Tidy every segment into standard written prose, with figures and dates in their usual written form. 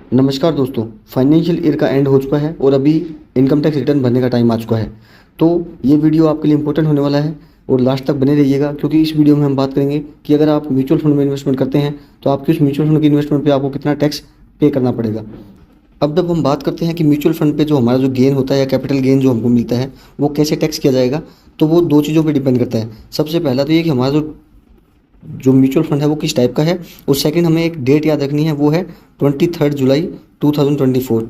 नमस्कार दोस्तों, financial year का एंड हो चुका है और अभी इनकम टैक्स रिटर्न भरने का टाइम आ चुका है। तो ये वीडियो आपके लिए इंपॉर्टेंट होने वाला है और लास्ट तक बने रहिएगा, क्योंकि इस वीडियो में हम बात करेंगे कि अगर आप म्यूचुअल फंड में इन्वेस्टमेंट करते हैं तो आपकी उस म्यूचुअल फंड की इन्वेस्टमेंट पे आपको कितना टैक्स पे करना पड़ेगा। अब जब हम बात करते हैं कि म्यूचुअल फंड पे जो हमारा जो गेन होता है या कैपिटल गेन जो हमको मिलता है वो कैसे टैक्स किया जाएगा, तो वो दो चीज़ों पे डिपेंड करता है। सबसे पहला तो ये कि हमारा जो जो म्यूचुअल फंड है वो किस टाइप का है, और सेकंड हमें एक डेट याद रखनी है, वो है 23 जुलाई 2024,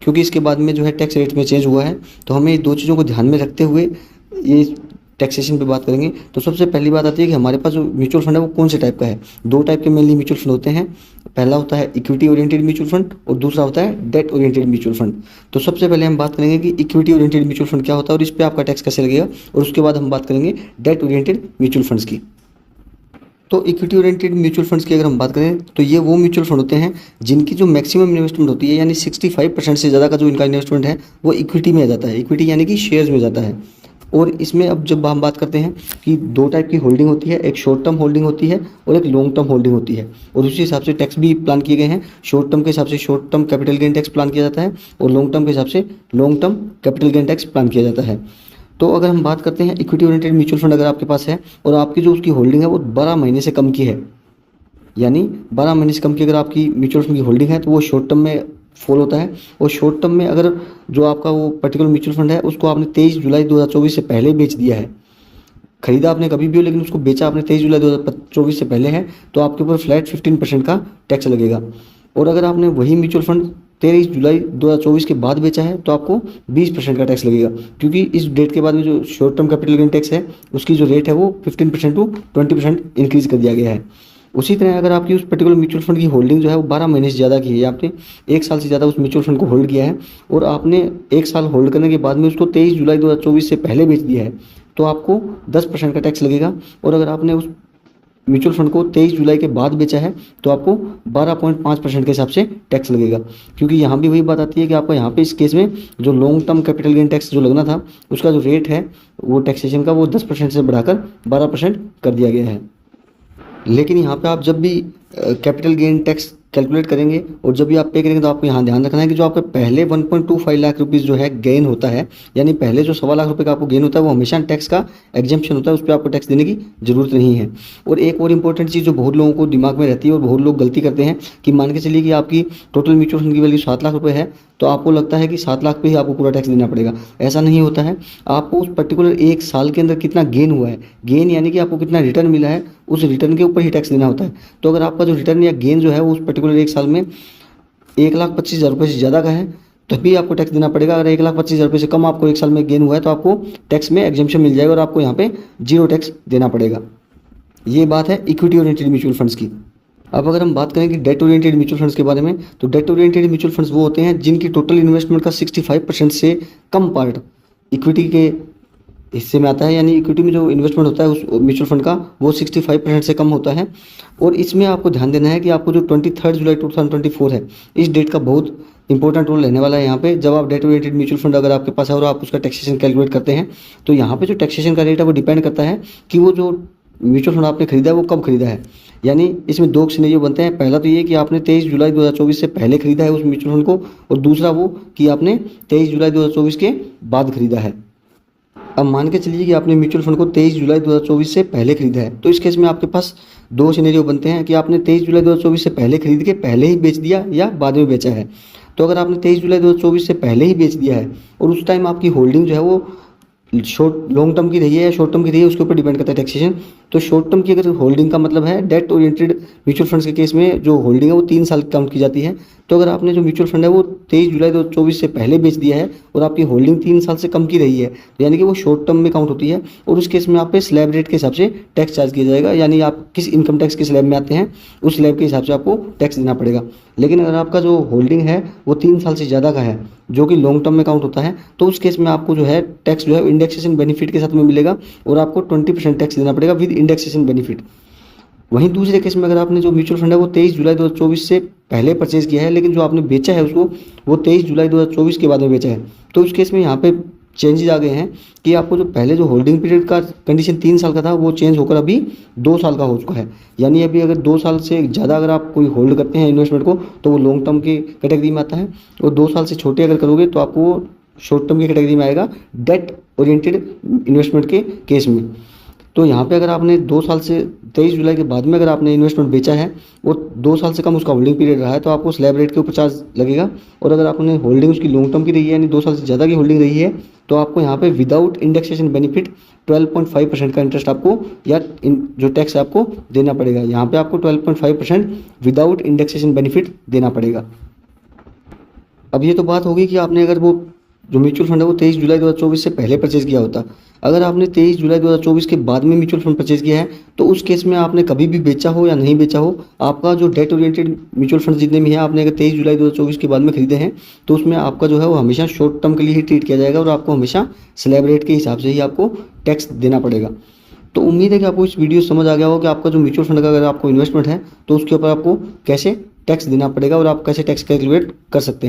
क्योंकि इसके बाद में जो है टैक्स रेट में चेंज हुआ है। तो हमें ये दो चीज़ों को ध्यान में रखते हुए ये टैक्सेशन पे बात करेंगे। तो सबसे पहली बात आती है कि हमारे पास जो म्यूचुअल फंड है वो कौन से टाइप का है। दो टाइप के मेनली म्यूचुअल फंड होते हैं। पहला होता है इक्विटी ओरिएंटेड म्यूचुअल फंड और दूसरा होता है डेट ओरिएंटेड म्यूचुअल फंड। तो सबसे पहले हम बात करेंगे कि इक्विटी ओरिएंटेड म्यूचुअल फंड क्या होता है और इस पर आपका टैक्स कैसे लगेगा, और उसके बाद हम बात करेंगे डेट ओरिएंटेड म्यूचुअल फंड्स की। तो इक्विटी ओरिएंटेड म्यूचुअल फंड्स की अगर हम बात करें तो ये वो म्यूचुअल फंड होते हैं जिनकी जो मैक्सिमम इन्वेस्टमेंट होती है, यानी 65% से ज़्यादा का जो इनका इन्वेस्टमेंट है वो इक्विटी में आ जाता है। इक्विटी यानी कि शेयर्स में जाता है। और इसमें अब जब हम बात करते हैं कि दो टाइप की होल्डिंग होती है, एक शॉर्ट टर्म होल्डिंग होती है और एक लॉन्ग टर्म होल्डिंग होती है, और उसी हिसाब से टैक्स भी प्लान किए गए हैं। शॉर्ट टर्म के हिसाब से short term capital gain tax plan किया जाता है और लॉन्ग टर्म के हिसाब से long term capital gain tax plan किया जाता है। तो अगर हम बात करते हैं इक्विटी ओरिएंटेड म्यूचुअल फंड अगर आपके पास है और आपकी जो उसकी होल्डिंग है वो 12 महीने से कम की है, यानी 12 महीने से कम की अगर आपकी म्यूचुअल फंड की होल्डिंग है तो वो शॉर्ट टर्म में फॉल होता है। और शॉर्ट टर्म में अगर जो आपका वो पर्टिकुलर म्यूचुअल फंड है उसको आपने 23 जुलाई 2024 से पहले बेच दिया है, खरीदा आपने कभी भी हो लेकिन उसको बेचा आपने 23 जुलाई 2024 से पहले है, तो आपके ऊपर फ्लैट 15% का टैक्स लगेगा। और अगर आपने वही म्यूचुअल फंड 23 जुलाई 2024 के बाद बेचा है तो आपको 20% का टैक्स लगेगा, क्योंकि इस डेट के बाद में जो short term capital gain tax है उसकी जो रेट है वो 15% टू 20% इंक्रीज कर दिया गया है। उसी तरह अगर आपकी उस पर्टिकुलर म्यूचुअल फंड की होल्डिंग जो है वो 12 महीने से ज़्यादा की है, आपने एक साल से ज़्यादा उस म्यूचुअल फंड को होल्ड किया है और आपने एक साल होल्ड करने के बाद में उसको 23 जुलाई 2024 से पहले बेच दिया है, तो आपको 10% का टैक्स लगेगा। और अगर आपने उस म्यूचुअल फंड को 23 जुलाई के बाद बेचा है तो आपको 12.5% के हिसाब से टैक्स लगेगा, क्योंकि यहाँ भी वही बात आती है कि आपको यहाँ पे इस केस में जो long term capital gain tax जो लगना था उसका जो रेट है वो टैक्सेशन का वो 10% से बढ़ाकर 12% कर दिया गया है। लेकिन यहाँ पे आप जब भी कैपिटल गेन टैक्स कैलकुलेट करेंगे और जब भी आप पे करेंगे तो आपको यहाँ ध्यान रखना है कि जो आपके पहले 1.25 लाख रुपीज़ जो है गेन होता है, यानी पहले जो 1.25 लाख रुपए का आपको गेन होता है वो हमेशा टैक्स का एग्जेम्पशन होता है, उस पर आपको टैक्स देने की जरूरत नहीं है। और एक और इंपॉर्टेंट चीज़ जो बहुत लोगों को दिमाग में रहती है और बहुत लोग गलती करते हैं कि मान के चलिए कि आपकी टोटल म्यूचुअल फंड की वैल्यू 7 लाख रुपये है तो आपको लगता है कि 7 लाख पे ही आपको पूरा टैक्स देना पड़ेगा। ऐसा नहीं होता है। आपको उस पर्टिकुलर एक साल के अंदर कितना गेन हुआ है, गेन यानी कि आपको कितना रिटर्न मिला है, उस रिटर्न के ऊपर ही टैक्स देना होता है। तो अगर आपका जो रिटर्न या गेन जो है वो उस पर्टिकुलर एक साल में 1,25,000 रुपये से ज़्यादा का है तभी आपको टैक्स देना पड़ेगा। अगर 1,25,000 रुपये से कम आपको एक साल में गेन हुआ है तो आपको टैक्स में एग्जेम्पशन मिल जाएगा और आपको यहाँ पे 0 टैक्स देना पड़ेगा। ये बात है इक्विटी ओरिएंटेड म्यूचुअल फंड्स की। अब अगर हम बात करें कि डेट ओरिएंटेड म्यूचुअल फंड्स के बारे में, तो डेट ओरिएंटेड म्यूचुअल फंड्स वो होते हैं जिनकी टोटल इन्वेस्टमेंट का 65% से कम पार्ट इक्विटी के हिस्से में आता है, यानी इक्विटी में जो इन्वेस्टमेंट होता है उस म्यूचुअल फंड का वो 65% से कम होता है। और इसमें आपको ध्यान देना है कि आपको जो 23 जुलाई 2024 है इस डेट का बहुत इंपॉर्टेंट रोल रहने वाला है यहाँ पे। जब आप डेट ओरिएंटेड म्यूचुअल फंड अगर आपके पास है और आप उसका टैक्सेशन कैलकुलेट करते हैं तो यहाँ पे जो टैक्सेशन का रेट है वो डिपेंड करता है कि वो जो म्यूचुअल फंड आपने खरीदा है वो कब खरीदा है। यानी इसमें दो सिनेरियो बनते हैं। पहला तो ये कि आपने 23 जुलाई 2024 से पहले खरीदा है उस म्यूचुअल फंड को, और दूसरा वो कि आपने 23 जुलाई 2024 के बाद खरीदा है। अब मान के चलिए कि आपने म्यूचुअल फंड को 23 जुलाई 2024 से पहले खरीदा है, तो इस केस में आपके पास दो सिनेरियो बनते हैं कि आपने 23 जुलाई 2024 से पहले खरीद के पहले ही बेच दिया या बाद में बेचा है। तो अगर आपने 23 जुलाई 2024 से पहले ही बेच दिया है और उस टाइम आपकी होल्डिंग जो है वो शॉर्ट लॉन्ग टर्म की रही है या शॉर्ट टर्म की रही है उसके ऊपर डिपेंड करता है टैक्सेशन। तो शॉर्ट टर्म की अगर होल्डिंग का मतलब है डेट ओरिएंटेड म्यूचुअल फंड्स के केस में जो होल्डिंग है वो 3 साल काउंट की जाती है। तो अगर आपने जो म्यूचुअल फंड है वो 23 जुलाई 2024 से पहले बेच दिया है और आपकी होल्डिंग 3 साल से कम की रही है, तो यानी कि वो शॉर्ट टर्म में काउंट होती है और उस केस में आप पे स्लैब रेट के हिसाब से टैक्स चार्ज किया जाएगा, यानी आप किस इनकम टैक्स के स्लैब में आते हैं उस स्लैब के हिसाब से आपको टैक्स देना पड़ेगा। लेकिन अगर आपका जो होल्डिंग है वो 3 साल से ज़्यादा का है जो कि लॉन्ग टर्म में काउंट होता है, तो उस केस में आपको जो है टैक्स जो है इंडेक्सेशन बेनिफिट के साथ में मिलेगा और आपको 20% टैक्स देना पड़ेगा विद इंडेक्सेशन बेनिफिट। वहीं दूसरे केस में अगर आपने जो म्यूचुअल फंड है वो 23 जुलाई 2024 से पहले परचेज किया है लेकिन जो आपने बेचा है उसको वो 23 जुलाई 2024 के बाद में बेचा है, तो उस केस में यहाँ पे चेंजेस आ गए हैं कि आपको जो पहले जो होल्डिंग पीरियड का कंडीशन 3 साल का था वो चेंज होकर अभी 2 साल का हो चुका है। यानी अभी अगर 2 साल से ज़्यादा अगर आप कोई होल्ड करते हैं इन्वेस्टमेंट को तो वो लॉन्ग टर्म की कैटेगरी में आता है, और 2 साल से छोटे अगर करोगे तो आपको वो शॉर्ट टर्म की कैटेगरी में आएगा, डेट ओरिएंटेड इन्वेस्टमेंट के केस में। तो यहाँ पे अगर आपने 2 साल से 23 जुलाई के बाद में अगर आपने इन्वेस्टमेंट बेचा है और 2 साल से कम उसका होल्डिंग पीरियड रहा है तो आपको स्लैब रेट के ऊपर चार्ज लगेगा। और अगर आपने होल्डिंग उसकी लॉन्ग टर्म की रही है यानी 2 साल से ज़्यादा की होल्डिंग रही है तो आपको यहाँ पे विदाउट इंडेक्सेशन बेनिफिट 12.5% का इंटरेस्ट आपको या जो टैक्स है आपको देना पड़ेगा। यहाँ पे आपको 12.5% विदाउट इंडेक्सेशन बेनिफिट देना पड़ेगा। अब ये तो बात होगी कि आपने अगर वो जो म्यूचुअल फंड है वो 23 जुलाई 2024 से पहले परचेज किया होता। अगर आपने 23 जुलाई 2024 के बाद में म्यूचुअल फंड परचेज किया है तो उस केस में आपने कभी भी बेचा हो या नहीं बेचा हो, आपका जो डेट ओरिएंटेड म्यूचुअल फंड जितने भी हैं आपने अगर 23 जुलाई 2024 के बाद में खरीदे हैं तो उसमें आपका जो है वो हमेशा शॉर्ट टर्म के लिए ही ट्रीट किया जाएगा और आपको हमेशा स्लैब रेट के हिसाब से ही आपको टैक्स देना पड़ेगा। तो उम्मीद है कि आपको इस वीडियो समझ आ गया हो कि आपका जो म्यूचुअल फंड का अगर आपको इन्वेस्टमेंट है तो उसके ऊपर आपको कैसे टैक्स देना पड़ेगा और आप कैसे टैक्स कैलकुलेट कर सकते हैं।